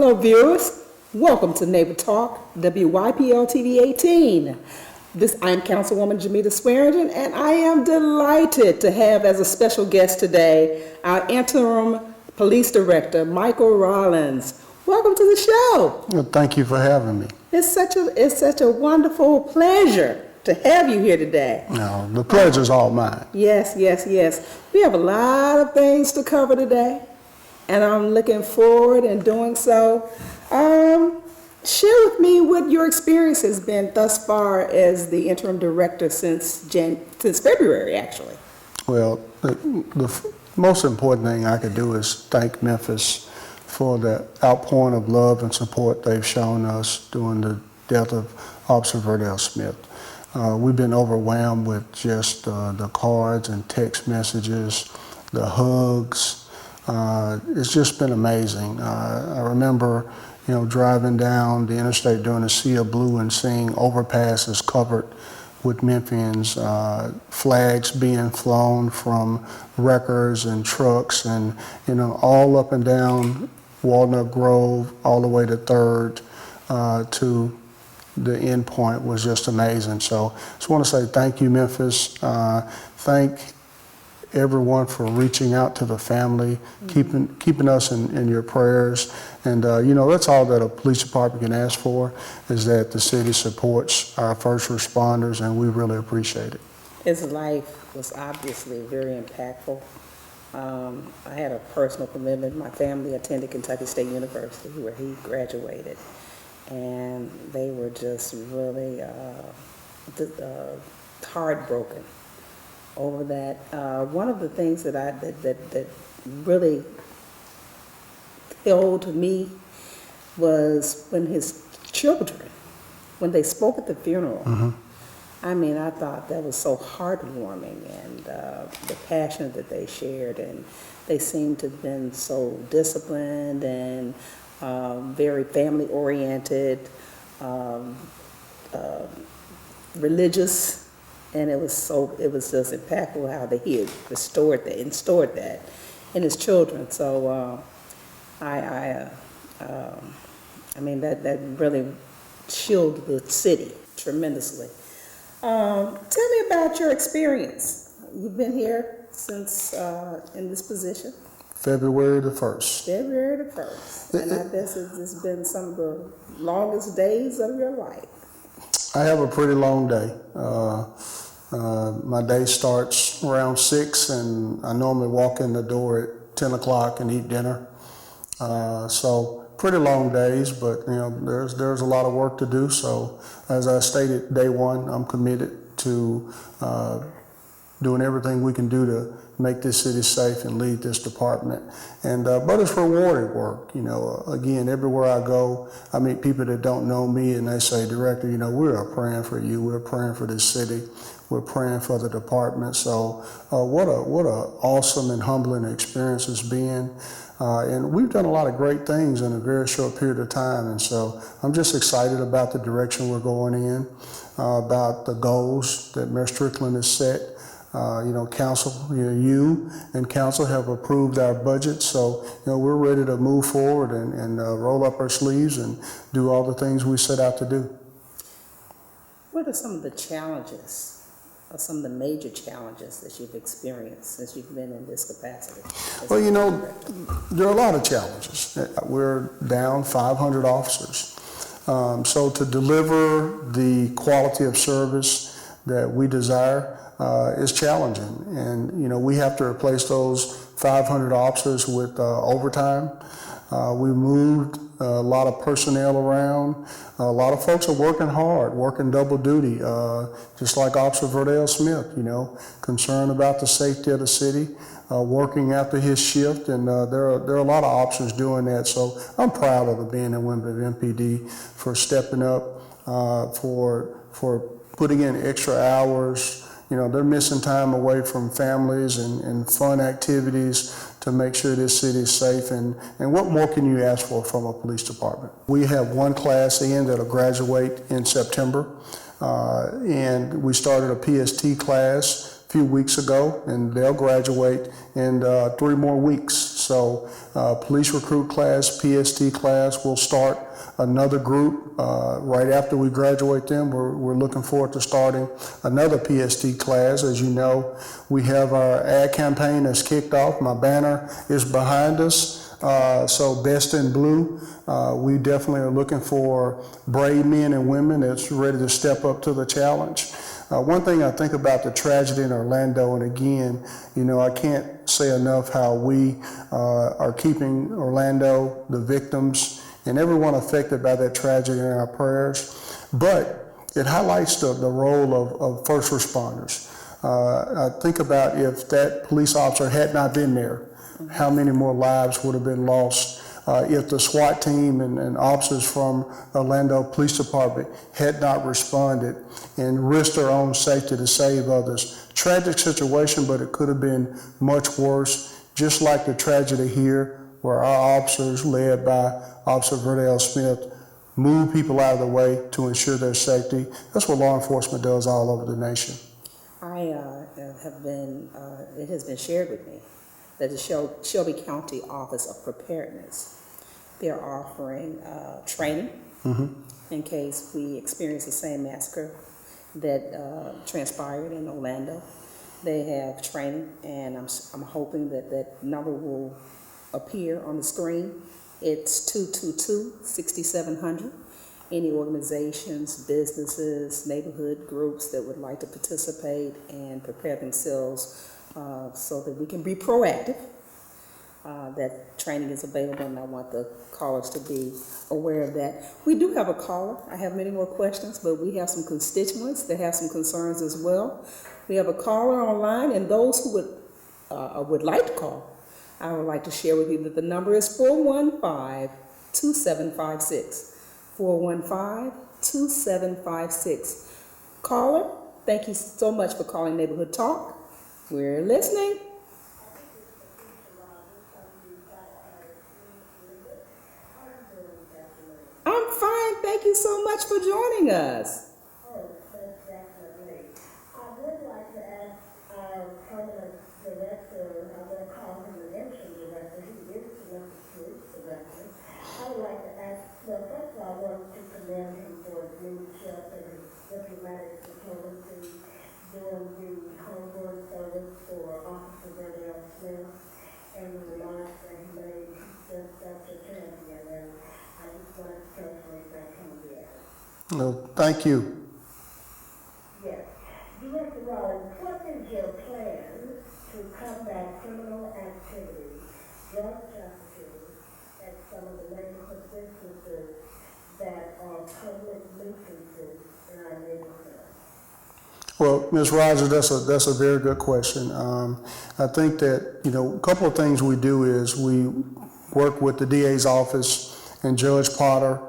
Hello viewers, welcome to Neighbor Talk, WYPL TV 18. I'm Councilwoman Jamita Swearingen, and I am delighted to have as a special guest today our interim police director, Michael Rollins. Welcome to the show. Well, thank you for having me. It's such a wonderful pleasure to have you here today. No, the pleasure's all mine. Yes. We have a lot of things to cover today, and I'm looking forward in doing so. Share with me what your experience has been thus far as the interim director since February, actually. Well, the most important thing I could do is thank Memphis for the outpouring of love and support they've shown us during the death of Officer Verdell Smith. We've been overwhelmed with just the cards and text messages, the hugs. It's just been amazing. I remember, driving down the interstate during a sea of blue and seeing overpasses covered with Memphians, flags being flown from wreckers and trucks, and all up and down Walnut Grove, all the way to 3rd to the end point was just amazing. So I just want to say thank you, Memphis. Thank everyone for reaching out to the family, keeping us in your prayers. And that's all that a police department can ask for, is that the city supports our first responders, and we really appreciate it. His life was obviously very impactful. I had a personal commitment. My family attended Kentucky State University, where he graduated, and they were just really heartbroken over that. One of the things that really held me was when his children, when they spoke at the funeral. Mm-hmm. I mean, I thought that was so heartwarming, and the passion that they shared, and they seemed to have been so disciplined and very family-oriented, religious, and it was just impactful how he had instaured that in his children. So I mean that really shielded the city tremendously. Tell me about your experience. You've been here since in this position. February the 1st. February the 1st. And I guess it's been some of the longest days of your life. I have a pretty long day. My day starts around 6, and I normally walk in the door at 10 o'clock and eat dinner. So pretty long days, but there's a lot of work to do. So as I stated day one, I'm committed to doing everything we can do to make this city safe and lead this department. And but it's rewarding work. Again, everywhere I go, I meet people that don't know me, and they say, Director, we're praying for you. We're praying for this city. We're praying for the department. So what a awesome and humbling experience it's been. And we've done a lot of great things in a very short period of time. And so I'm just excited about the direction we're going in, about the goals that Mayor Strickland has set. Council, you and council have approved our budget. So, we're ready to move forward and roll up our sleeves and do all the things we set out to do. What are some of the challenges, or some of the major challenges that you've experienced since you've been in this capacity? Well, there are a lot of challenges. We're down 500 officers. So to deliver the quality of service that we desire is challenging. And, we have to replace those 500 officers with overtime. We moved a lot of personnel around. A lot of folks are working hard, working double duty, just like Officer Verdell Smith, concerned about the safety of the city, working after his shift, and there are a lot of officers doing that. So I'm proud of the Ben and women of MPD for stepping up, for putting in extra hours. They're missing time away from families and fun activities to make sure this city is safe. And what more can you ask for from a police department? We have one class in that'll graduate in September. And we started a PST class a few weeks ago, and they'll graduate in 3 more weeks. So police recruit class, PST class, will start another group right after we graduate them. We're looking forward to starting another PST class. As you know, we have our ad campaign that's kicked off. My banner is behind us. So Best in Blue, we definitely are looking for brave men and women that's ready to step up to the challenge. One thing I think about the tragedy in Orlando, and again, I can't say enough how we are keeping Orlando, the victims, and everyone affected by that tragedy in our prayers. But it highlights the role of first responders. I think about if that police officer had not been there, how many more lives would have been lost if the SWAT team and officers from Orlando Police Department had not responded and risked their own safety to save others. Tragic situation, but it could have been much worse, just like the tragedy here where our officers, led by Officer Verdell Smith, move people out of the way to ensure their safety. That's what law enforcement does all over the nation. It has been shared with me that the Shelby County Office of Preparedness, they're offering training in case we experience the same massacre that transpired in Orlando. They have training, and I'm hoping that number will appear on the screen. It's 222-6700. Any organizations, businesses, neighborhood groups that would like to participate and prepare themselves so that we can be proactive. That training is available, and I want the callers to be aware of that. We do have a caller. I have many more questions, but we have some constituents that have some concerns as well. We have a caller online, and those who would like to call, I would like to share with you that the number is 415-2756. 415-2756. Caller, thank you so much for calling Neighborhood Talk. We're listening. I'm fine. Thank you so much for joining us. Oh, that's definitely. I would like to ask our permanent director, I'm going to call him the interim director, he is the police director. I would like to ask, well, first of all, I want to commend him for his leadership and his diplomatic diplomacy, doing the homework service for Officer Verdell Smith, and the remarks that he made. He's just such a champion, and I just want to personally thank him again. Well, thank you. Yes. Director Rollins, what is your plan to combat criminal activity, drug trafficking, at some of the neighborhood businesses that are public nuisances in our neighborhood? Well, Ms. Rogers, that's a very good question. I think that, a couple of things we do is we work with the DA's office and Judge Potter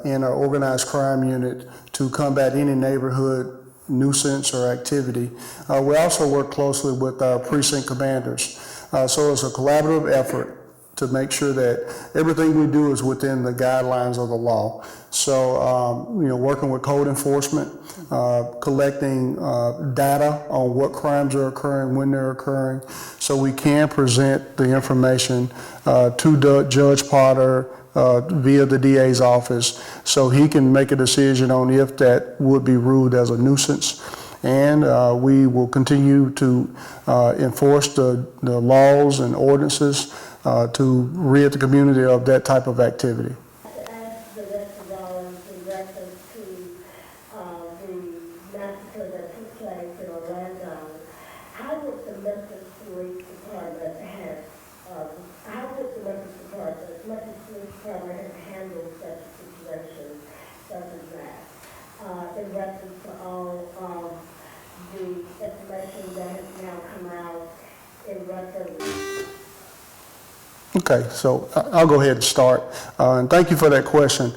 in our organized crime unit to combat any neighborhood nuisance or activity. We also work closely with our precinct commanders. So it's a collaborative effort to make sure that everything we do is within the guidelines of the law. So, working with code enforcement, collecting data on what crimes are occurring, when they're occurring, so we can present the information to Judge Potter via the DA's office, so he can make a decision on if that would be ruled as a nuisance. And we will continue to enforce the laws and ordinances to rid the community of that type of activity. To ask Director Rollins in reference to the massacre that took place in Orlando, how would the Memphis Police Department have handled such a situation such as that? In reference to all of the information that has now come out in reference. Okay, so I'll go ahead and start. And thank you for that question.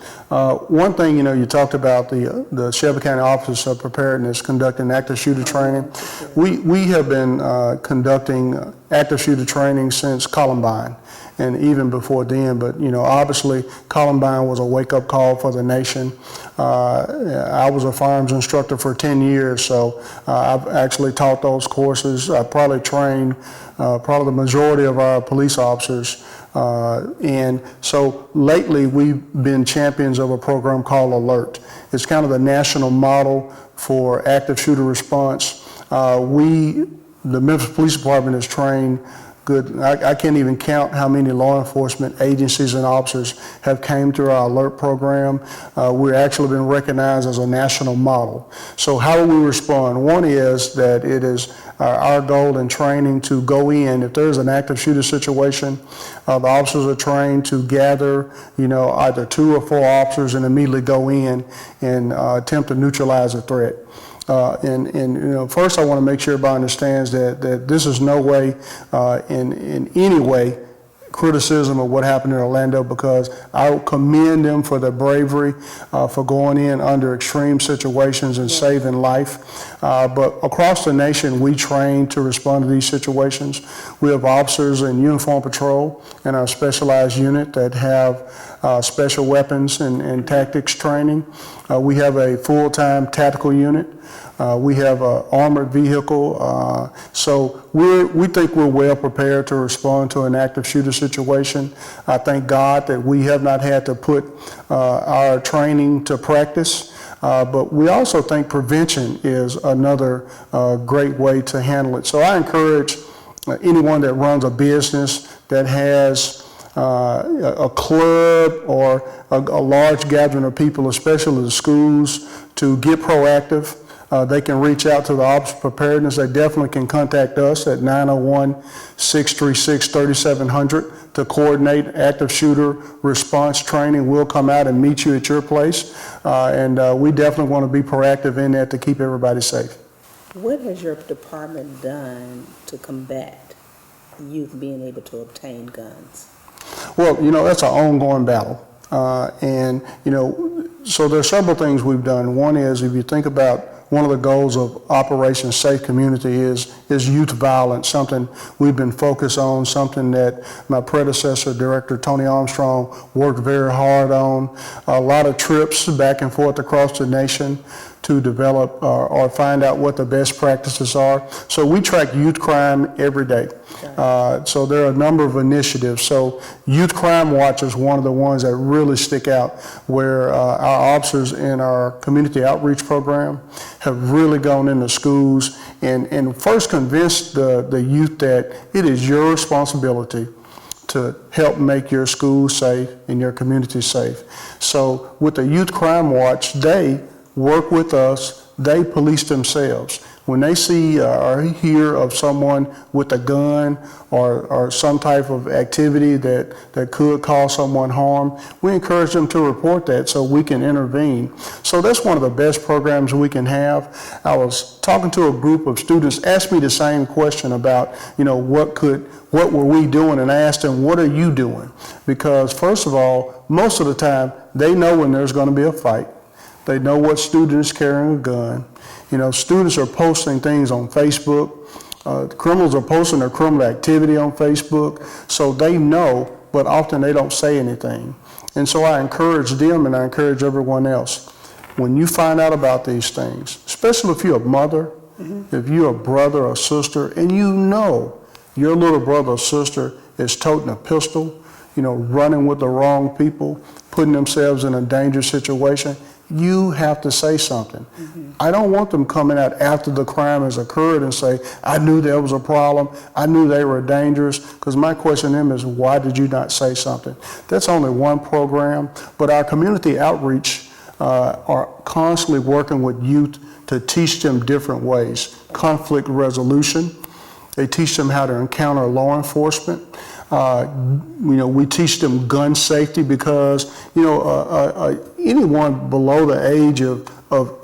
One thing, you talked about the Shelby County Office of Preparedness conducting active shooter training. We have been conducting active shooter training since Columbine, and even before then. But obviously Columbine was a wake-up call for the nation. I was a firearms instructor for 10 years, so I've actually taught those courses. I probably trained probably the majority of our police officers. And so lately we've been champions of a program called Alert. It's kind of the national model for active shooter response. The Memphis Police Department has trained I can't even count how many law enforcement agencies and officers have came through our Alert program. We're actually been recognized as a national model. So how do we respond? One is that it is our goal in training to go in, if there's an active shooter situation, the officers are trained to gather, either 2 or 4 officers and immediately go in and attempt to neutralize the threat. First I want to make sure everybody understands that this is no way, in any way, criticism of what happened in Orlando, because I commend them for their bravery, for going in under extreme situations and saving life. But across the nation, we train to respond to these situations. We have officers in uniform patrol in our specialized unit that have special weapons and tactics training. We have a full-time tactical unit. We have an armored vehicle, so we think we're well prepared to respond to an active shooter situation. I thank God that we have not had to put our training to practice, but we also think prevention is another great way to handle it. So I encourage anyone that runs a business that has a club or a large gathering of people, especially the schools, to get proactive. They can reach out to the Office of Preparedness. They definitely can contact us at 901-636-3700 to coordinate active shooter response training. We'll come out and meet you at your place, and we definitely want to be proactive in that to keep everybody safe. What has your department done to combat youth being able to obtain guns? Well, that's an ongoing battle. So there are several things we've done. One is, if you think about one of the goals of Operation Safe Community is youth violence, something we've been focused on, something that my predecessor, Director Tony Armstrong, worked very hard on. A lot of trips back and forth across the nation to develop or find out what the best practices are. So we track youth crime every day. So there are a number of initiatives. So Youth Crime Watch is one of the ones that really stick out, where our officers in our community outreach program have really gone into schools and first convinced the youth that it is your responsibility to help make your school safe and your community safe. So with the Youth Crime Watch, they work with us, they police themselves. When they see or hear of someone with a gun or some type of activity that could cause someone harm, we encourage them to report that so we can intervene. So that's one of the best programs we can have. I was talking to a group of students, asked me the same question about, what were we doing? And I asked them, what are you doing? Because first of all, most of the time, they know when there's going to be a fight. They know what student is carrying a gun. Students are posting things on Facebook. Criminals are posting their criminal activity on Facebook. So they know, but often they don't say anything. And so I encourage them and I encourage everyone else. When you find out about these things, especially if you're a mother, if you're a brother or sister, and your little brother or sister is toting a pistol, running with the wrong people, putting themselves in a dangerous situation, you have to say something. I don't want them coming out after the crime has occurred and say, I knew there was a problem, I knew they were dangerous, because my question to them is, why did you not say something? That's only one program, but our community outreach are constantly working with youth to teach them different ways. Conflict resolution, they teach them how to encounter law enforcement. We teach them gun safety because, anyone below the age of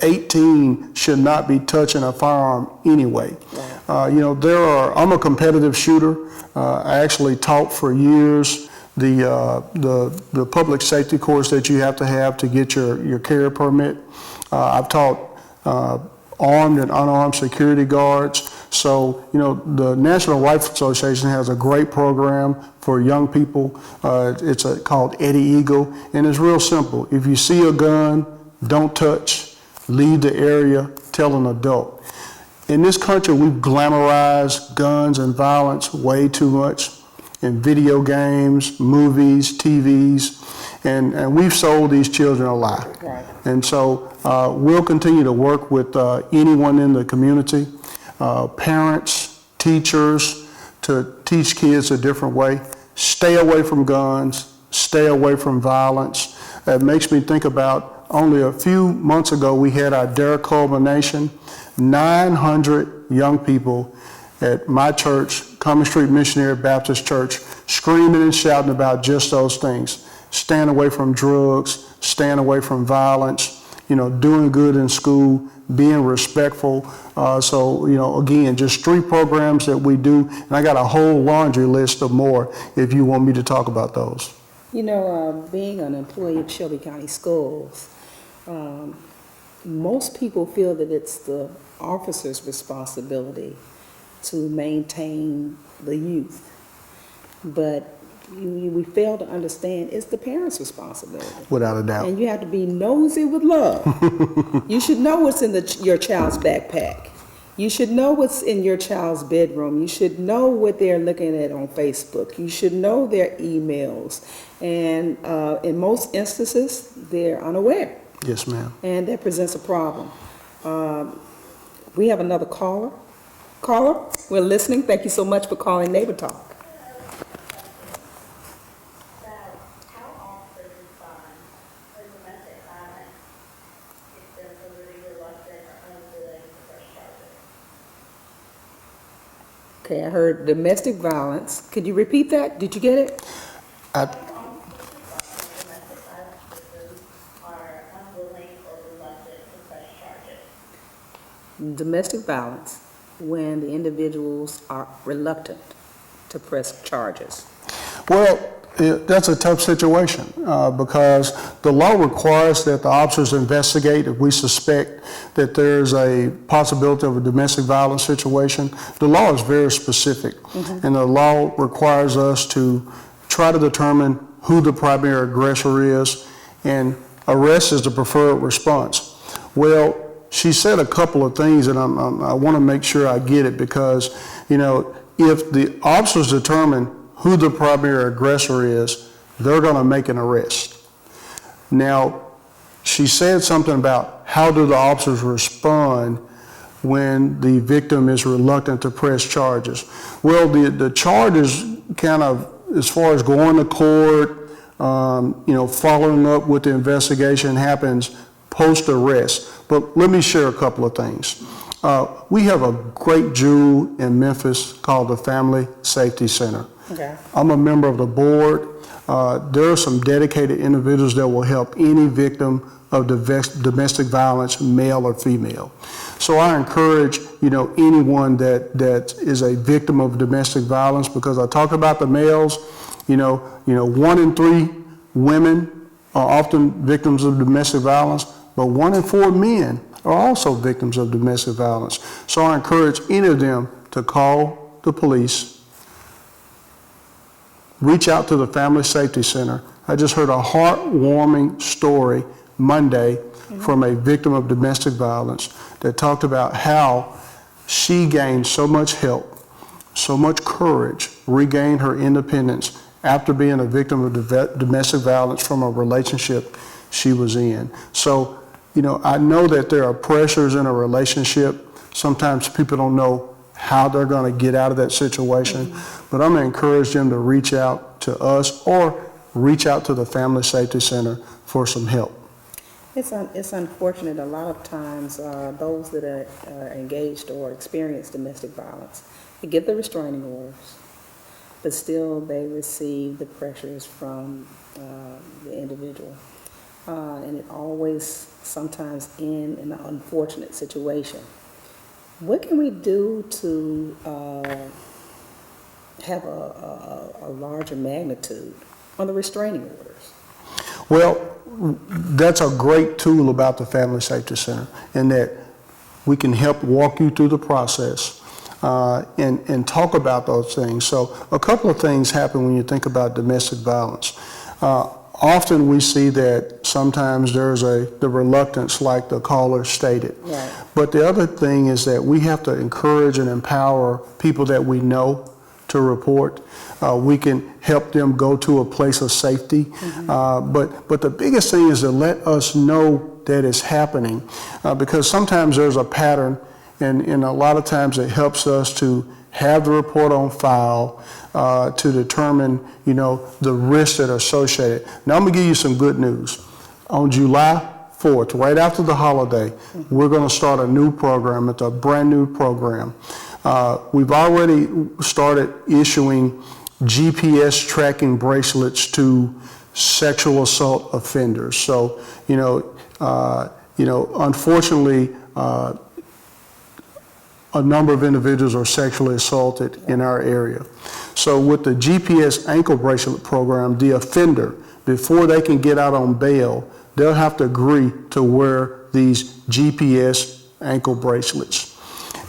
18 should not be touching a firearm anyway. I'm a competitive shooter. I actually taught for years the public safety course that you have to get your carry permit. I've taught armed and unarmed security guards. So, the National Rifle Association has a great program for young people. It's called Eddie Eagle, and it's real simple. If you see a gun, don't touch, leave the area, tell an adult. In this country, we've glamorized guns and violence way too much in video games, movies, TVs, and we've sold these children a lie. Right. And so we'll continue to work with anyone in the community, parents, teachers, to teach kids a different way. Stay away from guns, stay away from violence. It makes me think about only a few months ago, we had our Dare culmination. 900 young people at my church, Cumming Street Missionary Baptist Church, screaming and shouting about just those things. Staying away from drugs, staying away from violence, doing good in school, being respectful. So, again, just 3 programs that we do, and I got a whole laundry list of more if you want me to talk about those. Being an employee of Shelby County Schools, most people feel that it's the officer's responsibility to maintain the youth. But we fail to understand it's the parents' responsibility. Without a doubt. And you have to be nosy with love. You should know what's in your child's backpack. You should know what's in your child's bedroom. You should know what they're looking at on Facebook. You should know their emails. And in most instances, they're unaware. Yes, ma'am. And that presents a problem. We have another caller. Caller, we're listening. Thank you so much for calling Neighbor Talk. Okay, I heard domestic violence. Could you repeat that? Did you get it? Domestic violence when the individuals are reluctant to press charges. Well, that's a tough situation because the law requires that the officers investigate if we suspect that there's a possibility of a domestic violence situation. The law is very specific, and the law requires us to try to determine who the primary aggressor is, and arrest is the preferred response. Well, she said a couple of things, and I want to make sure I get it because, if the officers determine who the primary aggressor is, they're going to make an arrest. Now, she said something about how do the officers respond when the victim is reluctant to press charges. Well, the charges kind of, as far as going to court, following up with the investigation happens post-arrest. But let me share a couple of things. We have a great jewel in Memphis called the Family Safety Center. Okay. I'm a member of the board. There are some dedicated individuals that will help any victim of domestic violence, male or female. So I encourage, anyone that is a victim of domestic violence, because I talk about the males, 1 in 3 women are often victims of domestic violence, but 1 in 4 men are also victims of domestic violence. So I encourage any of them to call the police, reach out to the Family Safety Center. I just heard a heartwarming story Monday from a victim of domestic violence that talked about how she gained so much help, so much courage, regained her independence after being a victim of domestic violence from a relationship she was in. So, I know that there are pressures in a relationship. Sometimes people don't know how they're going to get out of that situation, but I'm going to encourage them to reach out to us or reach out to the Family Safety Center for some help. It's unfortunate a lot of times those that are engaged or experience domestic violence, they get the restraining orders, but still they receive the pressures from the individual. And it always sometimes ends in an unfortunate situation. What can we do to have a larger magnitude on the restraining orders? Well, that's a great tool about the Family Safety Center in that we can help walk you through the process and talk about those things. So a couple of things happen when you think about domestic violence. often we see that sometimes there's the reluctance, like the caller stated. Right. But the other thing is that we have to encourage and empower people that we know to report. We can help them go to a place of safety. But the biggest thing is to let us know that it's happening, because sometimes there's a pattern, and a lot of times it helps us to have the report on file to determine, the risks that are associated. Now I'm gonna give you some good news. On July 4th, right after the holiday, we're gonna start a new program. It's a brand new program. We've already started issuing GPS tracking bracelets to sexual assault offenders. So, unfortunately, a number of individuals are sexually assaulted in our area. So with the GPS ankle bracelet program, the offender, before they can get out on bail, they'll have to agree to wear these GPS ankle bracelets.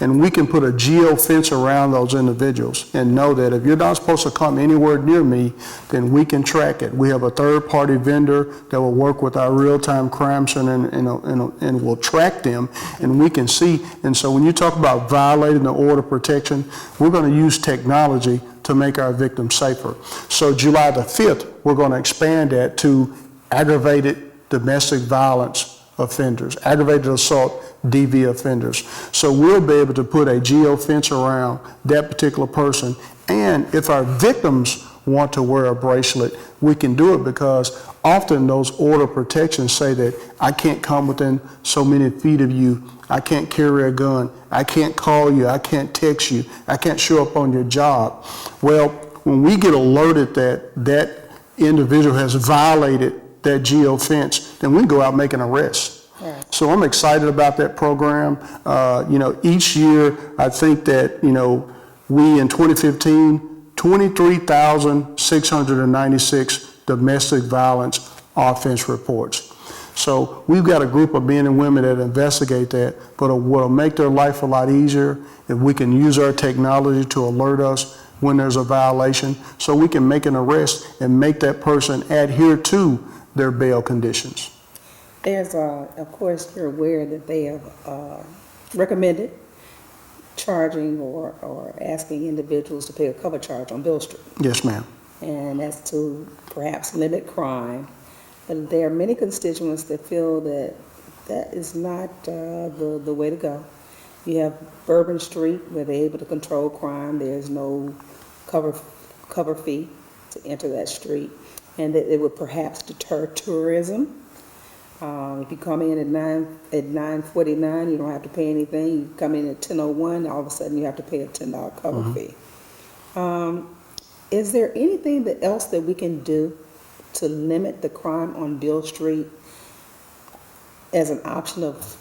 And we can put a geo-fence around those individuals and know that if you're not supposed to come anywhere near me, then we can track it. We have a third-party vendor that will work with our real-time crime center and will track them, and we can see. And so when you talk about violating the order of protection, we're going to use technology to make our victims safer. So July the 5th, we're going to expand that to aggravated domestic violence offenders, aggravated assault DV offenders. So we'll be able to put a geo-fence around that particular person, and if our victims want to wear a bracelet, we can do it, because often those order protections say that I can't come within so many feet of you, I can't carry a gun, I can't call you, I can't text you, I can't show up on your job. Well, when we get alerted that that individual has violated that geo-fence, then we go out and make an arrest. Right. So I'm excited about that program. Each year, I think that, we in 2015, 23,696 domestic violence offense reports. So we've got a group of men and women that investigate that, but what'll make their life a lot easier if we can use our technology to alert us when there's a violation, so we can make an arrest and make that person adhere to their bail conditions. There's, of course, you're aware that they have recommended charging or asking individuals to pay a cover charge on Bill Street. Yes, ma'am. And that's to perhaps limit crime. But there are many constituents that feel that that is not the way to go. You have Bourbon Street, where they're able to control crime. There's no cover fee to enter that street, and that it would perhaps deter tourism. If you come in at 9:49, you don't have to pay anything. You come in at 10:01, all of a sudden you have to pay a $10 cover fee. Is there anything else that we can do to limit the crime on Beale Street as an option of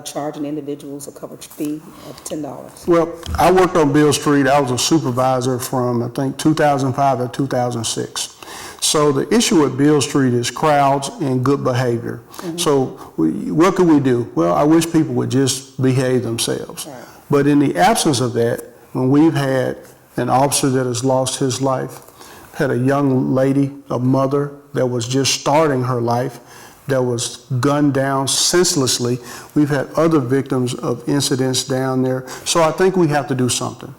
charging individuals a coverage fee of $10? Well, I worked on Beale Street. I was a supervisor from, I think, 2005 to 2006. So the issue with Beale Street is crowds and good behavior. So what could we do? Well, I wish people would just behave themselves. Right. But in the absence of that, when we've had an officer that has lost his life, had a young lady, a mother that was just starting her life, that was gunned down senselessly. We've had other victims of incidents down there. So I think we have to do something.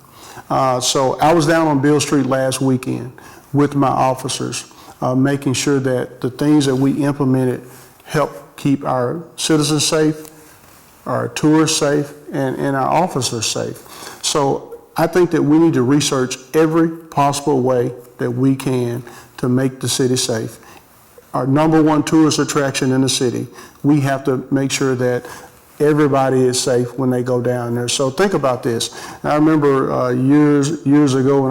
So I was down on Beale Street last weekend with my officers, making sure that the things that we implemented help keep our citizens safe, our tourists safe, and our officers safe. So I think that we need to research every possible way that we can to make the city safe. Our number one tourist attraction in the city, we have to make sure that everybody is safe when they go down there. So think about this. I remember years ago when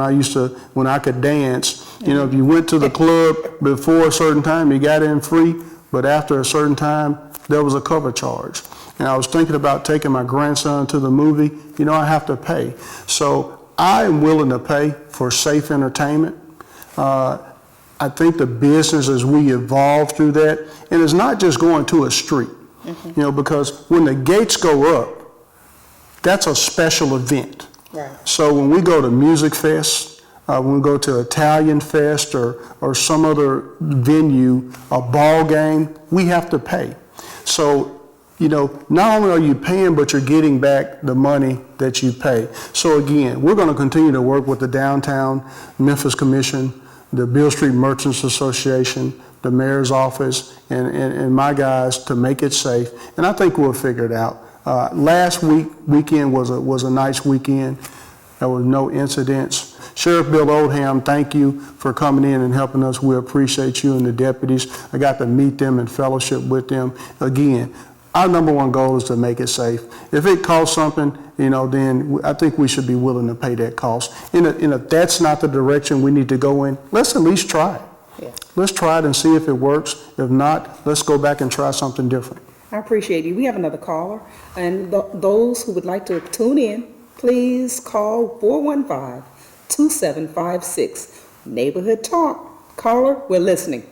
I could dance, if you went to the club before a certain time, you got in free, but after a certain time, there was a cover charge. And I was thinking about taking my grandson to the movie, I have to pay. So I am willing to pay for safe entertainment. I think the business, as we evolve through that, and it's not just going to a street, because when the gates go up, that's a special event. Right. So when we go to Music Fest, when we go to Italian Fest or some other venue, a ball game, we have to pay. So, not only are you paying, but you're getting back the money that you pay. So again, we're going to continue to work with the Downtown Memphis Commission, the Beale Street Merchants Association, the mayor's office, and my guys to make it safe. And I think we'll figure it out. Last weekend was a nice weekend. There was no incidents. Sheriff Bill Oldham, thank you for coming in and helping us. We appreciate you and the deputies. I got to meet them and fellowship with them. Again, our number one goal is to make it safe. If it costs something, then I think we should be willing to pay that cost. And if that's not the direction we need to go in, let's at least try it. Yeah. Let's try it and see if it works. If not, let's go back and try something different. I appreciate you. We have another caller, and those who would like to tune in, please call 415-2756. Neighborhood Talk. Caller, we're listening.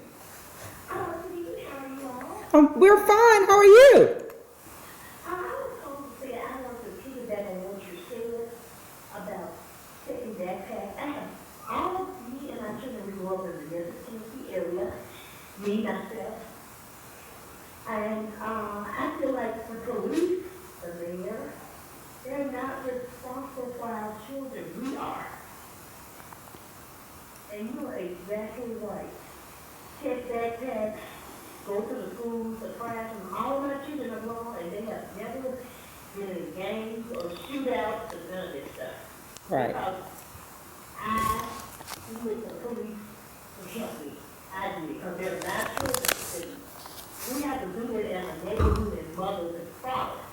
We're fine. How are you? I was going to say, I want to piggyback on what you said about taking backpacks. I have all of me and my children, we grew up in the Memphis, Tennessee area, me, myself. And I feel like the police are there. They're not responsible for our children. We are. And you are exactly right. Take backpacks. Go to the schools, the classrooms, all of my children are grown, and they have never been in games or shootouts or none of this stuff. Right. Because I with the police to help me. I do, because they're not children. We have to do it as a neighborhood and mothers and fathers.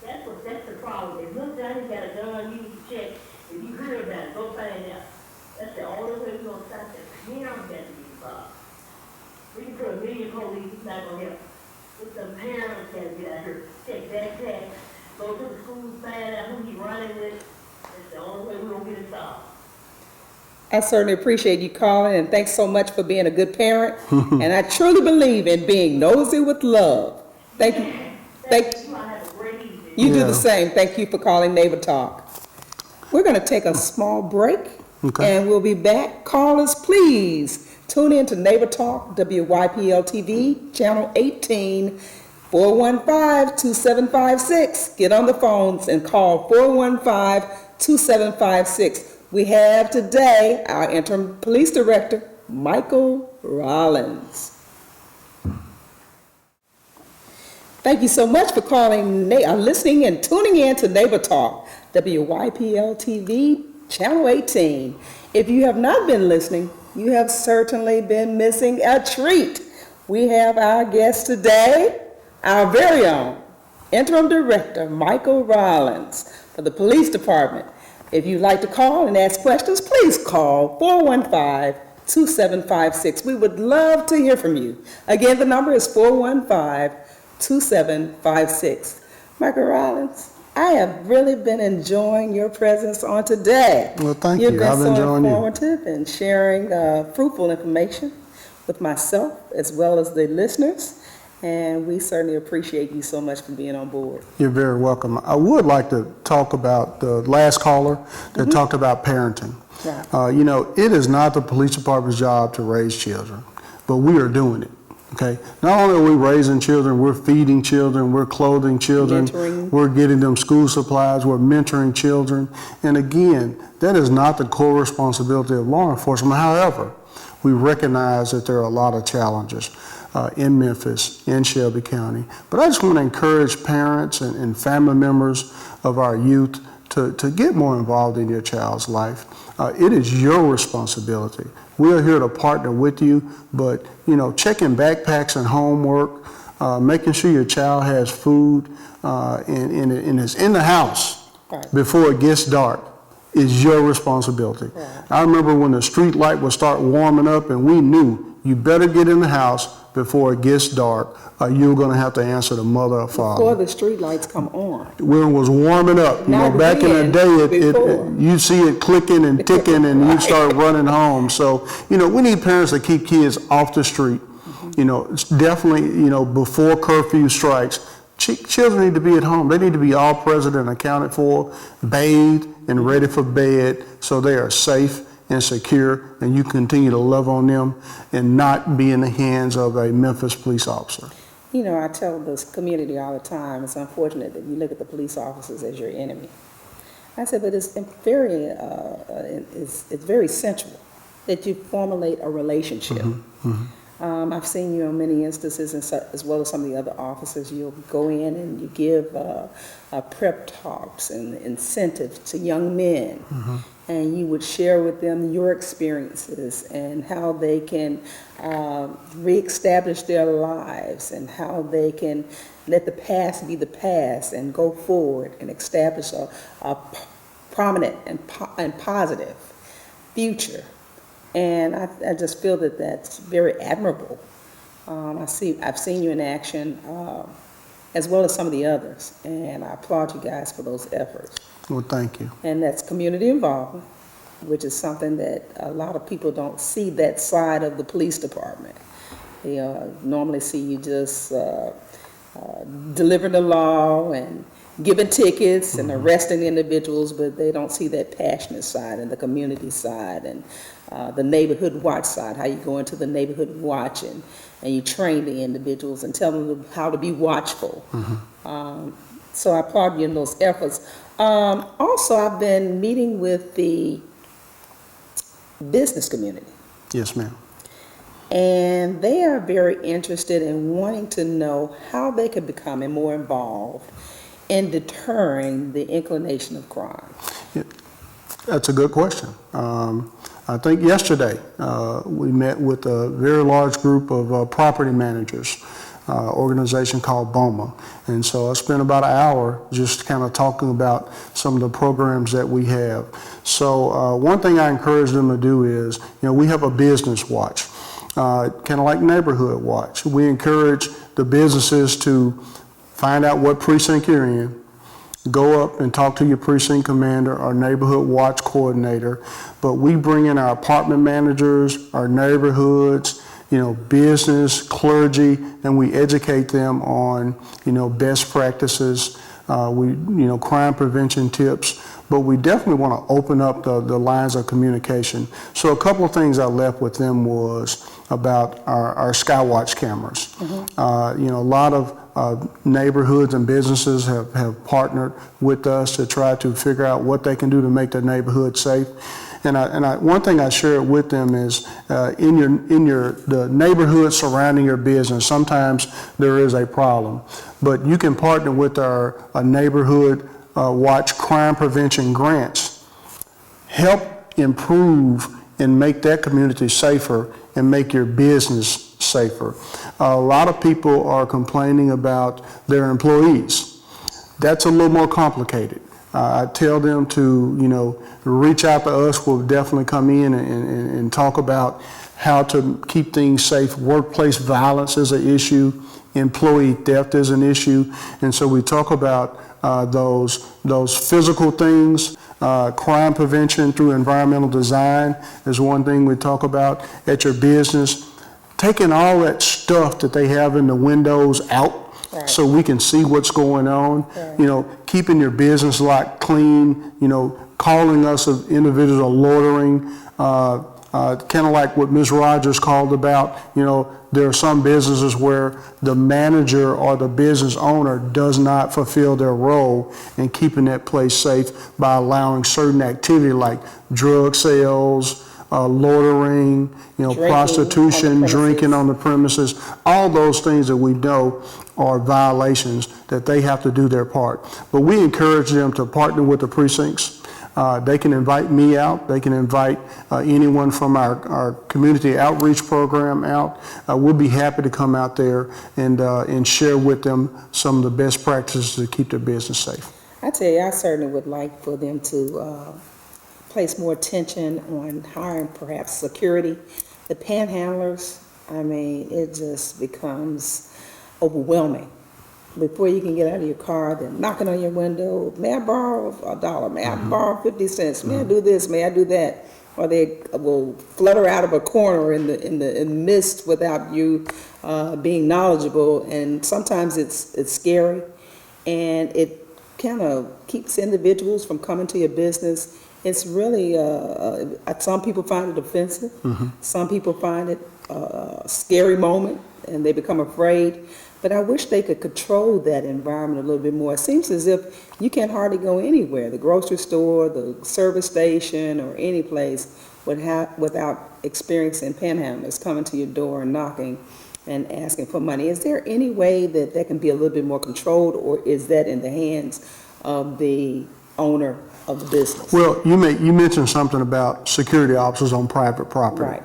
That's the problem. If look down, you got a gun, you need to check. If you hear about it, go find out. That's the only way we're going to stop this. Parents got to be involved. We can put a million police, it's not gonna help. With some parents gotta get out here, take backpacks, go to the schools, find out who he's running with. That's the only way we're gonna get it solved. I certainly appreciate you calling, and thanks so much for being a good parent. And I truly believe in being nosy with love. Thank you. Thank you. I have a great evening. You do Yeah. the same. Thank you for calling Neighbor Talk. We're going to take a small break, Okay. and we'll be back. Callers, please tune in to Neighbor Talk, WYPL TV, Channel 18, 415-2756. Get on the phones and call 415-2756. We have today our interim police director, Michael Rollins. Thank you so much for calling, listening and tuning in to Neighbor Talk, WYPL TV, Channel 18. If you have not been listening, you have certainly been missing a treat. We have our guest today, our very own interim director, Michael Rollins, for the police department. If you'd like to call and ask questions, please call 415-2756. We would love to hear from you. Again, the number is 415-2756. Michael Rollins, I have really been enjoying your presence on today. Well, thank You've you. been I've so enjoyed you. informative and sharing fruitful information with myself as well as the listeners. And we certainly appreciate you so much for being on board. You're very welcome. I would like to talk about the last caller that talked about parenting. Right. It is not the police department's job to raise children, but we are doing it. Okay. Not only are we raising children, we're feeding children, we're clothing children, Mentoring. we're getting them school supplies, we're mentoring children. And again, that is not the core responsibility of law enforcement. However, we recognize that there are a lot of challenges in Memphis, in Shelby County. But I just want to encourage parents and family members of our youth to get more involved in your child's life. It is your responsibility. We are here to partner with you, but checking backpacks and homework, making sure your child has food and is in the house Right. before it gets dark is your responsibility. Right. I remember when the street light would start warming up and we knew you better get in the house before it gets dark, or you're going to have to answer the mother or father. Before the street lights come on. When it was warming up, Not back in the then, day, before. you see it clicking and ticking and you start running home. So, we need parents to keep kids off the street. It's definitely, before curfew strikes, Children need to be at home. They need to be all present and accounted for, bathed and ready for bed, so they are safe and secure, and you continue to love on them and not be in the hands of a Memphis police officer. You know, I tell this community all the time, it's unfortunate that you look at the police officers as your enemy. I said, but it's very essential that you formulate a relationship. I've seen you in many instances, and as well as some of the other officers, you'll go in and you give prep talks and incentives to young men, and you would share with them your experiences and how they can reestablish their lives and how they can let the past be the past and go forward and establish a prominent and positive future. And I just feel that that's very admirable. I've seen you in action, as well as some of the others, and I applaud you guys for those efforts. Well, thank you. And that's community involvement, which is something that a lot of people don't see that side of the police department. They normally see you just delivering the law and giving tickets and arresting individuals, but they don't see that passionate side and the community side and the neighborhood watch side, how you go into the neighborhood watch and you train the individuals and tell them how to be watchful. So I applaud you in those efforts. Also, I've been meeting with the business community, Yes, ma'am. and they are very interested in wanting to know how they could become more involved in deterring the inclination of crime. That's a good question. I think yesterday we met with a very large group of property managers, organization called BOMA. And so I spent about an hour just kind of talking about some of the programs that we have. So one thing I encourage them to do is, we have a business watch, kind of like neighborhood watch. We encourage the businesses to find out what precinct you're in, go up and talk to your precinct commander or neighborhood watch coordinator. But we bring in our apartment managers, our neighborhoods, business, clergy, and we educate them on, best practices, crime prevention tips. But we definitely want to open up the lines of communication. So a couple of things I left with them was about our Skywatch cameras. A lot of neighborhoods and businesses have partnered with us to try to figure out what they can do to make their neighborhood safe. And one thing I share with them is in the neighborhood surrounding your business, sometimes there is a problem, but you can partner with our neighborhood watch crime prevention grants, help improve and make that community safer and make your business safer. A lot of people are complaining about their employees. That's a little more complicated. I tell them to, reach out to us. We'll definitely come in and talk about how to keep things safe. Workplace violence is an issue. Employee theft is an issue. And so we talk about those physical things. Crime prevention through environmental design is one thing we talk about at your business. Taking all that stuff that they have in the windows out, right, so we can see what's going on. Right. Keeping your business lot clean, calling us if individuals are loitering, kind of like what Ms. Rogers called about. There are some businesses where the manager or the business owner does not fulfill their role in keeping that place safe by allowing certain activity like drug sales, loitering, prostitution, drinking on the premises, all those things that we know are violations that they have to do their part. But we encourage them to partner with the precincts. They can invite me out. They can invite anyone from our community outreach program out. We'll be happy to come out there and share with them some of the best practices to keep their business safe. I tell you, I certainly would like for them to place more attention on hiring perhaps security. The panhandlers, it just becomes overwhelming. Before you can get out of your car, they're knocking on your window. May I borrow $1? May I borrow 50 cents? May I do this? May I do that? or they will flutter out of a corner in the mist without you being knowledgeable. And sometimes it's scary, and it kind of keeps individuals from coming to your business. It's really, some people find it offensive. Some people find it a scary moment, and they become afraid. But I wish they could control that environment a little bit more. It seems as if you can hardly go anywhere, the grocery store, the service station, or any place without experiencing panhandlers coming to your door and knocking and asking for money. Is there any way that that can be a little bit more controlled, or is that in the hands of the owner of the business? Well, you mentioned something about security officers on private property. Right.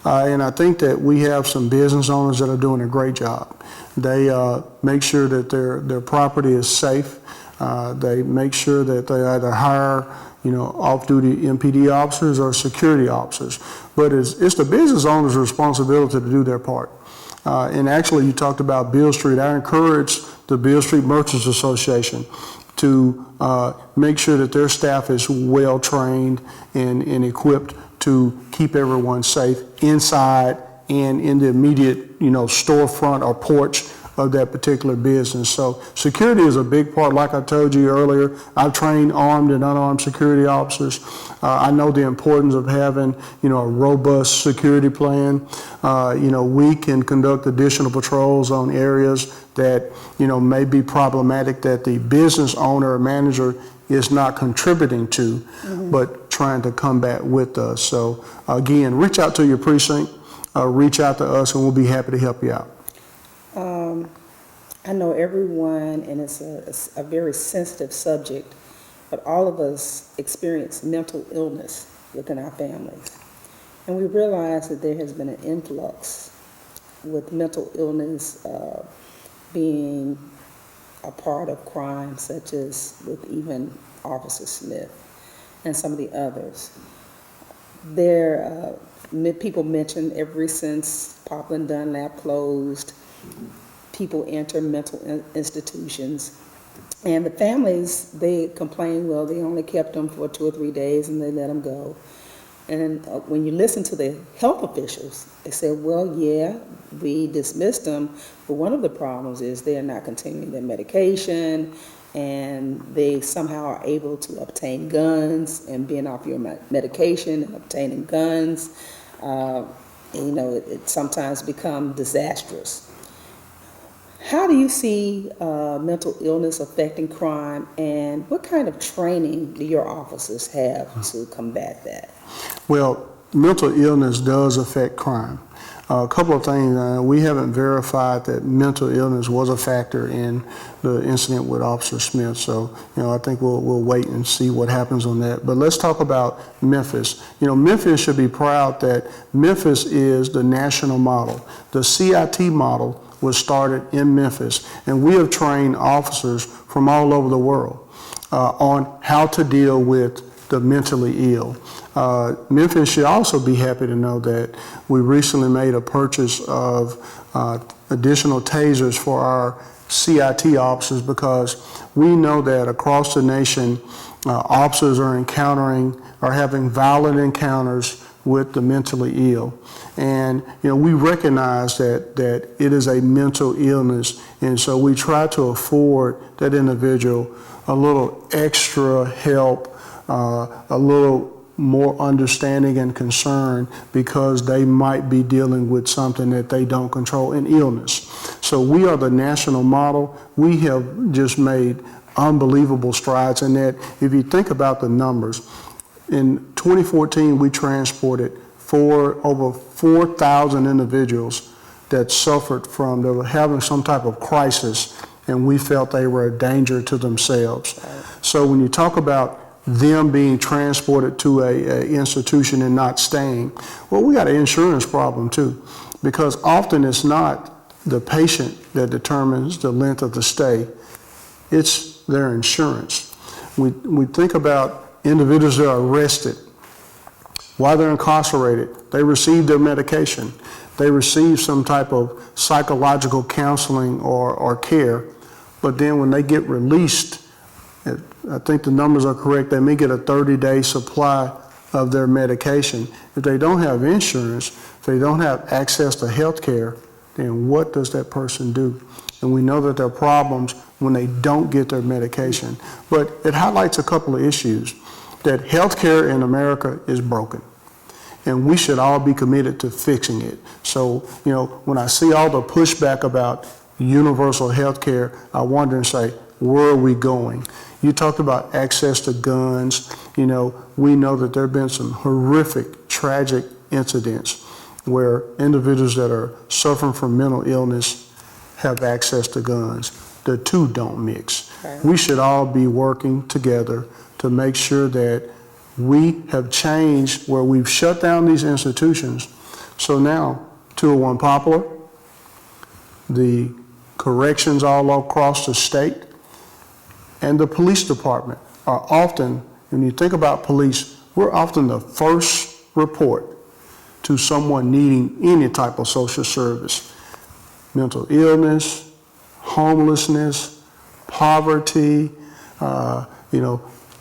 And I think that we have some business owners that are doing a great job. They make sure that their property is safe. They make sure that they either hire, off-duty MPD officers or security officers. But it's the business owner's responsibility to do their part. And actually, you talked about Beale Street. I encourage the Beale Street Merchants Association to make sure that their staff is well trained and equipped to keep everyone safe inside and in the immediate, storefront or porch of that particular business. So security is a big part. Like I told you earlier, I've trained armed and unarmed security officers. I know the importance of having, a robust security plan. We can conduct additional patrols on areas that, may be problematic that the business owner or manager is not contributing to, but trying to combat with us. So again, reach out to your precinct, reach out to us, and we'll be happy to help you out. I know everyone, and it's a very sensitive subject, but all of us experience mental illness within our families. And we realize that there has been an influx with mental illness being a part of crime, such as with even Officer Smith and some of the others. People mention ever since Poplar and Dunlap closed, people enter mental institutions, and the families, they complain, well, they only kept them for 2 or 3 days and they let them go. And when you listen to the health officials, they say, well, yeah, we dismissed them, but one of the problems is they're not continuing their medication, and they somehow are able to obtain guns, and being off your medication and obtaining guns, it sometimes becomes disastrous. How do you see mental illness affecting crime, and what kind of training do your officers have to combat that? Well, mental illness does affect crime. A couple of things. We haven't verified that mental illness was a factor in the incident with Officer Smith. So, I think we'll wait and see what happens on that. But let's talk about Memphis. Memphis should be proud that Memphis is the national model. The CIT model was started in Memphis, and we have trained officers from all over the world on how to deal with the mentally ill. Memphis should also be happy to know that we recently made a purchase of additional tasers for our CIT officers, because we know that across the nation, officers are having violent encounters with the mentally ill. And we recognize that it is a mental illness, and so we try to afford that individual a little extra help, a little more understanding and concern, because they might be dealing with something that they don't control, an illness. So we are the national model. We have just made unbelievable strides in that. If you think about the numbers, in 2014 we transported over 4,000 individuals that suffered from, they were having some type of crisis, and we felt they were a danger to themselves. So when you talk about them being transported to a institution and not staying, well, we got an insurance problem too, because often it's not the patient that determines the length of the stay, it's their insurance. We think about individuals that are arrested while they're incarcerated. They receive their medication, they receive some type of psychological counseling or care, but then when they get released, I think the numbers are correct, they may get a 30-day supply of their medication. If they don't have insurance, if they don't have access to health care, then what does that person do? And we know that there are problems when they don't get their medication. But it highlights a couple of issues, that healthcare in America is broken. And we should all be committed to fixing it. So, when I see all the pushback about universal health care, I wonder and say, where are we going? You talked about access to guns. We know that there have been some horrific, tragic incidents where individuals that are suffering from mental illness have access to guns. The two don't mix. Right. We should all be working together to make sure that we have changed where we've shut down these institutions. So now, 201 Poplar, the corrections all across the state, and the police department are often, when you think about police, we're often the first report to someone needing any type of social service. Mental illness, homelessness, poverty,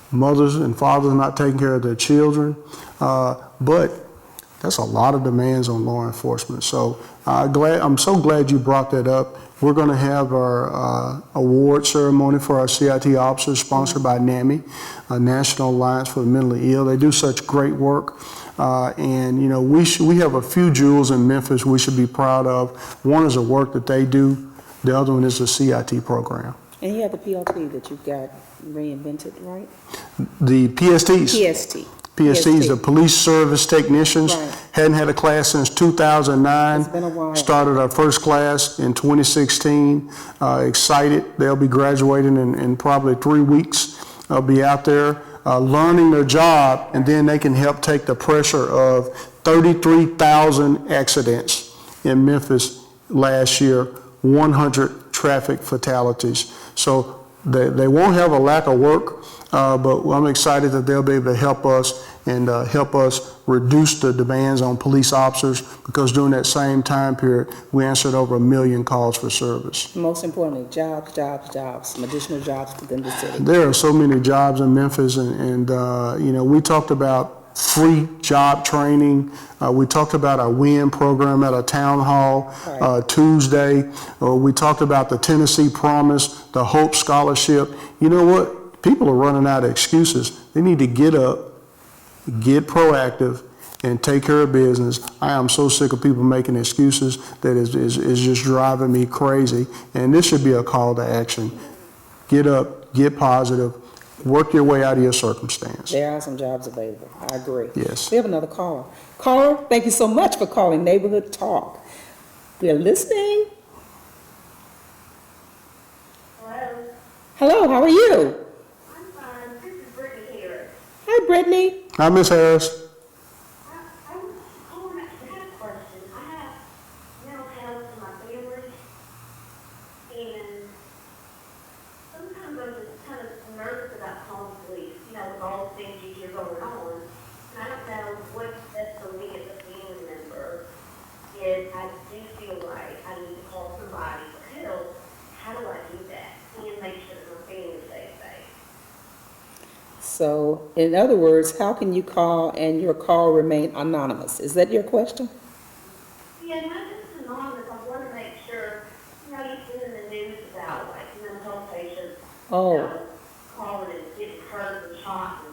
mothers and fathers not taking care of their children. But that's a lot of demands on law enforcement. So I'm so glad you brought that up. We're going to have our award ceremony for our CIT officers, sponsored by NAMI, National Alliance for the Mentally Ill. They do such great work. And we have a few jewels in Memphis we should be proud of. One is the work that they do. The other one is the CIT program. And you have the PLT that you've got reinvented, right? The PSTs. PST. The police service technicians. Right. Hadn't had a class since 2009. It's been a while. Started our first class in 2016. Excited. They'll be graduating in probably 3 weeks. They'll be out there learning their job, and then they can help take the pressure of 33,000 accidents in Memphis last year, 100 traffic fatalities. So they won't have a lack of work, but I'm excited that they'll be able to help us and help us reduce the demands on police officers, because during that same time period, we answered over 1 million calls for service. Most importantly, jobs, some additional jobs within the city. There are so many jobs in Memphis, and we talked about free job training. We talked about our WIN program at a town hall Tuesday. We talked about the Tennessee Promise, the Hope Scholarship. You know what? People are running out of excuses. They need to get up, get proactive, and take care of business. I am so sick of people making excuses that is just driving me crazy. And this should be a call to action. Get up, get positive, work your way out of your circumstance. There are some jobs available. I agree. Yes. We have another caller. Caller, thank you so much for calling Neighborhood Talk. We are listening. Hello? Hello, how are you? I'm fine. This is Brittany here. Hi, Brittany. Hi, Ms. Harris. I had a question. I have mental health in my family, and sometimes I'm just kind of nervous about calling police, with all the things you hear going on. And I don't know what's best for me as a family member. If I do feel like I need to call somebody for help, how do I do that and make sure that my family stays safe? So, in other words, how can you call and your call remain anonymous? Is that your question? Yeah, not just anonymous. I want to make sure, you've been in the news about mental health patients calling and getting hurt and shot,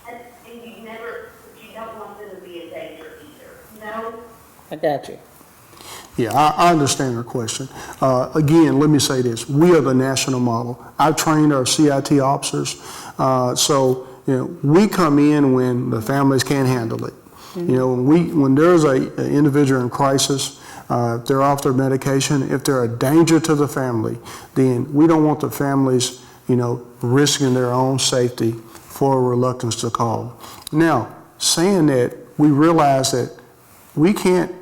and you don't want them to be in danger either. I got you. Yeah, I understand her question. Again, let me say this. We are the national model. I've trained our CIT officers. We come in when the families can't handle it. When there's an individual in crisis, if they're off their medication, if they're a danger to the family, then we don't want the families, risking their own safety for a reluctance to call. Now, saying that, we realize that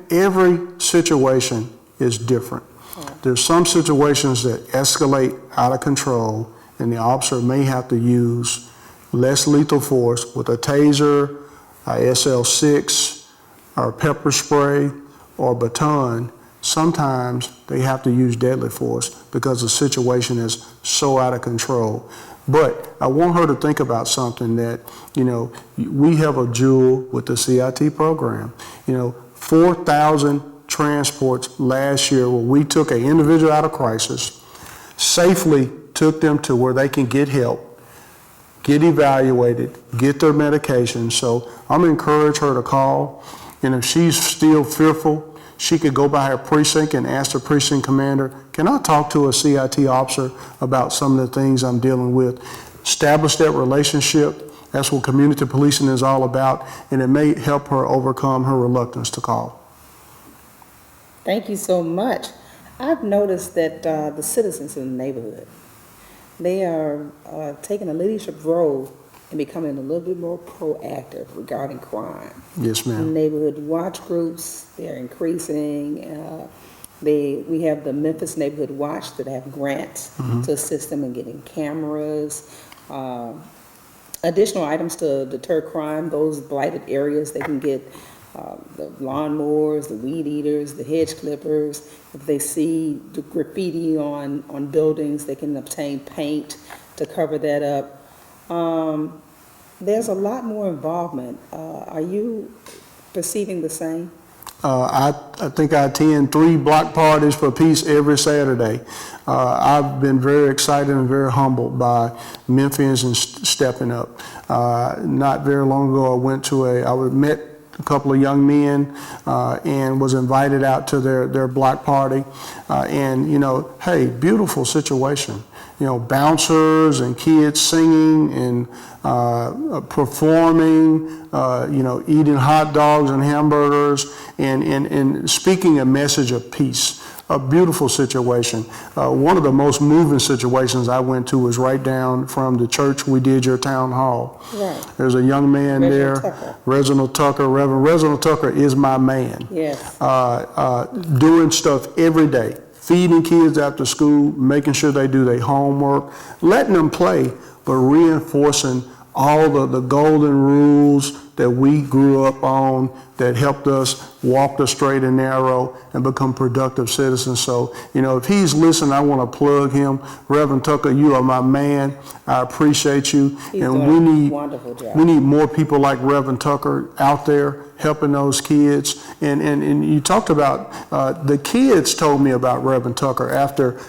every situation is different. There's some situations that escalate out of control, and the officer may have to use less lethal force with a taser, a SL6, or pepper spray, or baton. Sometimes they have to use deadly force because the situation is so out of control. But I want her to think about something that, we have a jewel with the CIT program. 4,000 transports last year where we took an individual out of crisis, safely took them to where they can get help, get evaluated, get their medication. So I'm going to encourage her to call. And if she's still fearful, she could go by her precinct and ask the precinct commander, can I talk to a CIT officer about some of the things I'm dealing with? Establish that relationship. That's what community policing is all about, and it may help her overcome her reluctance to call. Thank you so much. I've noticed that the citizens in the neighborhood, they are taking a leadership role and becoming a little bit more proactive regarding crime. Yes, ma'am. Neighborhood watch groups, they're increasing. We have the Memphis Neighborhood Watch that have grants to assist them in getting cameras, additional items to deter crime, those blighted areas. They can get the lawnmowers, the weed eaters, the hedge clippers. If they see the graffiti on buildings, they can obtain paint to cover that up. There's a lot more involvement. Are you perceiving the same? I think I attend 3 block parties for peace every Saturday. I've been very excited and very humbled by Memphians stepping up. Not very long ago, I met a couple of young men and was invited out to their block party. Hey, beautiful situation. Bouncers and kids singing and performing, eating hot dogs and hamburgers and speaking a message of peace. A beautiful situation. One of the most moving situations I went to was right down from the church we did your town hall. Right. There's a young man Reginald Tucker. Reverend Reginald Tucker is my man. Yes. Doing stuff every day. Feeding kids after school, making sure they do their homework, letting them play, but reinforcing all the golden rules that we grew up on that helped us walk the straight and narrow and become productive citizens. So, if he's listening, I want to plug him. Reverend Tucker, you are my man. I appreciate you. He's doing a wonderful job. We need more people like Reverend Tucker out there helping those kids. And you talked about, the kids told me about Reverend Tucker. After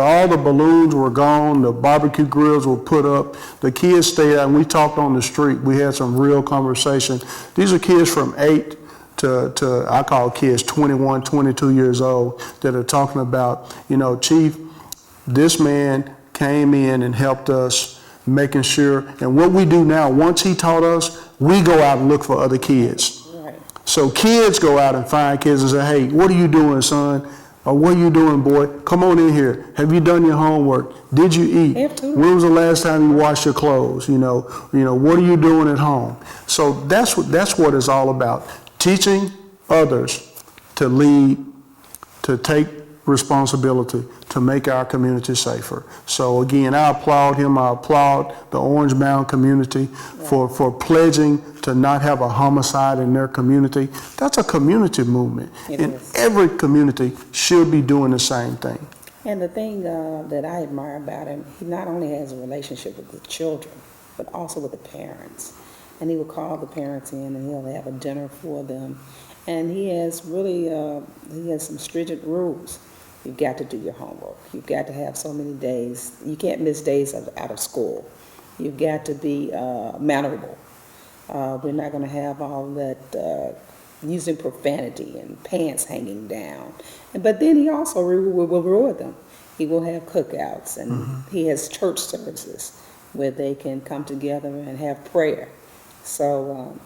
all the balloons were gone, the barbecue grills were put up, the kids stayed out and we talked on the street. We had some real conversation. These are kids from 8 to I call kids 21, 22 years old that are talking about, Chief, this man came in and helped us making sure, and what we do now, once he taught us, we go out and look for other kids. Right. So kids go out and find kids and say, hey, what are you doing, son? Or what are you doing, boy? Come on in here. Have you done your homework? Did you eat? When was the last time you washed your clothes? What are you doing at home? So that's what it's all about. Teaching others to lead, to take responsibility, to make our community safer. So again, I applaud him. I applaud the Orange Mound community for pledging to not have a homicide in their community. That's a community movement. And every community should be doing the same thing. And the thing that I admire about him, he not only has a relationship with the children, but also with the parents. And he will call the parents in and he'll have a dinner for them. And he has really, he has some stringent rules. You've got to do your homework. You've got to have so many days. You can't miss days out of school. You've got to be mannerable. We're not going to have all that using profanity and pants hanging down. But then he also will reward them. He will have cookouts and he has church services where they can come together and have prayer. So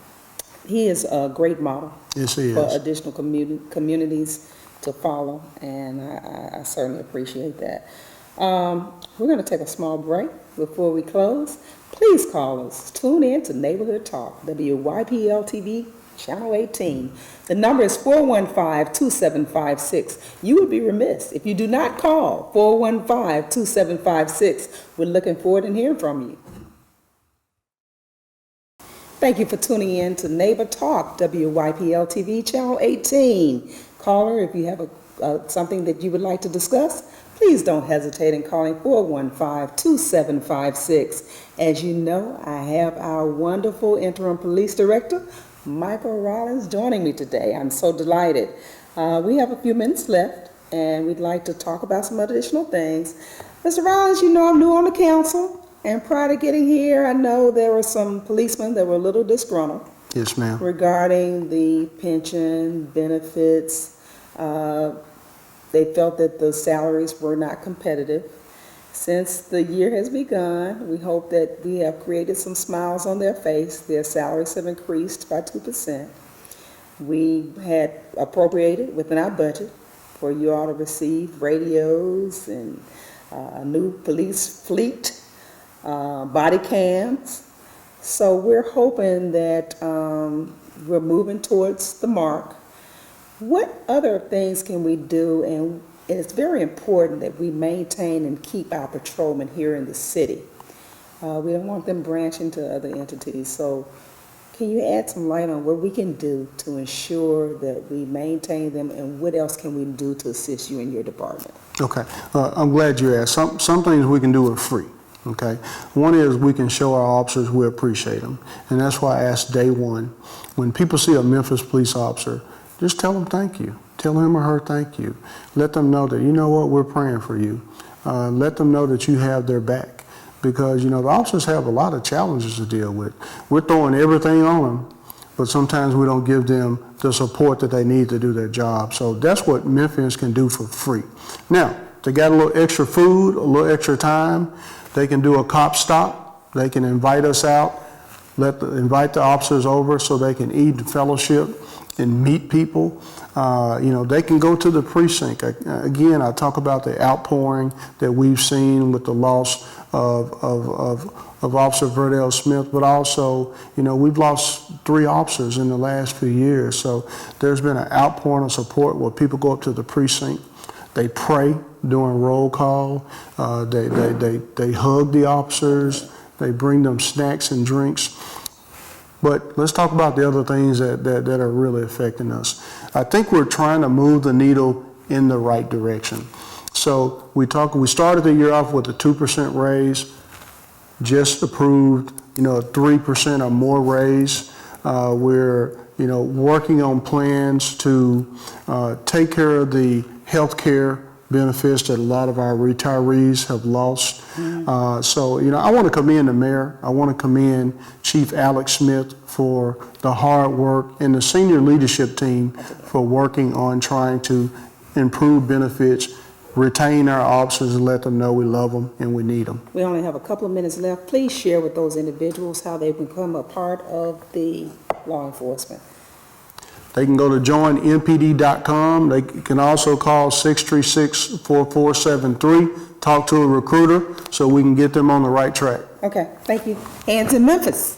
he is a great model for additional communities to follow, and I certainly appreciate that. We're going to take a small break before we close. Please call us. Tune in to Neighborhood Talk, WYPL-TV, Channel 18. The number is 415-2756. You would be remiss if you do not call 415-2756. We're looking forward to hearing from you. Thank you for tuning in to Neighbor Talk, WYPL-TV, Channel 18. Caller, if you have something that you would like to discuss, please don't hesitate in calling 415-2756. As you know, I have our wonderful interim police director, Michael Rollins, joining me today. I'm so delighted. We have a few minutes left, and we'd like to talk about some additional things. Mr. Rollins, you know I'm new on the council, and prior to getting here, I know there were some policemen that were a little disgruntled Yes, ma'am. regarding the pension benefits. They felt that the salaries were not competitive. Since the year has begun, we hope that we have created some smiles on their face. Their salaries have increased by 2%. We had appropriated within our budget for you all to receive radios and a new police fleet, body cams. So we're hoping that we're moving towards the mark. What other things can we do? And it's very important that we maintain and keep our patrolmen here in the city. We don't want them branching to other entities. So can you add some light on what we can do to ensure that we maintain them, and what else can we do to assist you in your department? Okay. I'm glad you asked. Some things we can do are free. Okay. One is we can show our officers we appreciate them. And that's why I asked day one, when people see a Memphis police officer, just tell them thank you. Tell him or her thank you. Let them know that, you know what, we're praying for you. Let them know that you have their back. Because, you know, the officers have a lot of challenges to deal with. We're throwing everything on them, but sometimes we don't give them the support that they need to do their job. So that's what Memphians can do for free. Now, if they got a little extra food, a little extra time, they can do a cop stop. They can invite us out, invite the officers over so they can eat and fellowship and meet people. You know, they can go to the precinct. Again, I talk about the outpouring that we've seen with the loss of Officer Verdell Smith, but also, you know, we've lost 3 officers in the last few years. So there's been an outpouring of support where people go up to the precinct, they pray during roll call, they hug the officers, they bring them snacks and drinks. But let's talk about the other things that are really affecting us. I think we're trying to move the needle in the right direction. So we started the year off with a 2% raise, just approved, you know, a 3% or more raise. We're, you know, working on plans to take care of the health care benefits that a lot of our retirees have lost. So, you know, I want to commend the mayor. I want to commend Chief Alex Smith for the hard work and the senior leadership team for working on trying to improve benefits, retain our officers, and let them know we love them and we need them. We only have a couple of minutes left. Please share with those individuals how they become a part of the law enforcement. They can go to joinmpd.com. They can also call 636-4473, talk to a recruiter so we can get them on the right track. Okay, thank you. Hands in Memphis.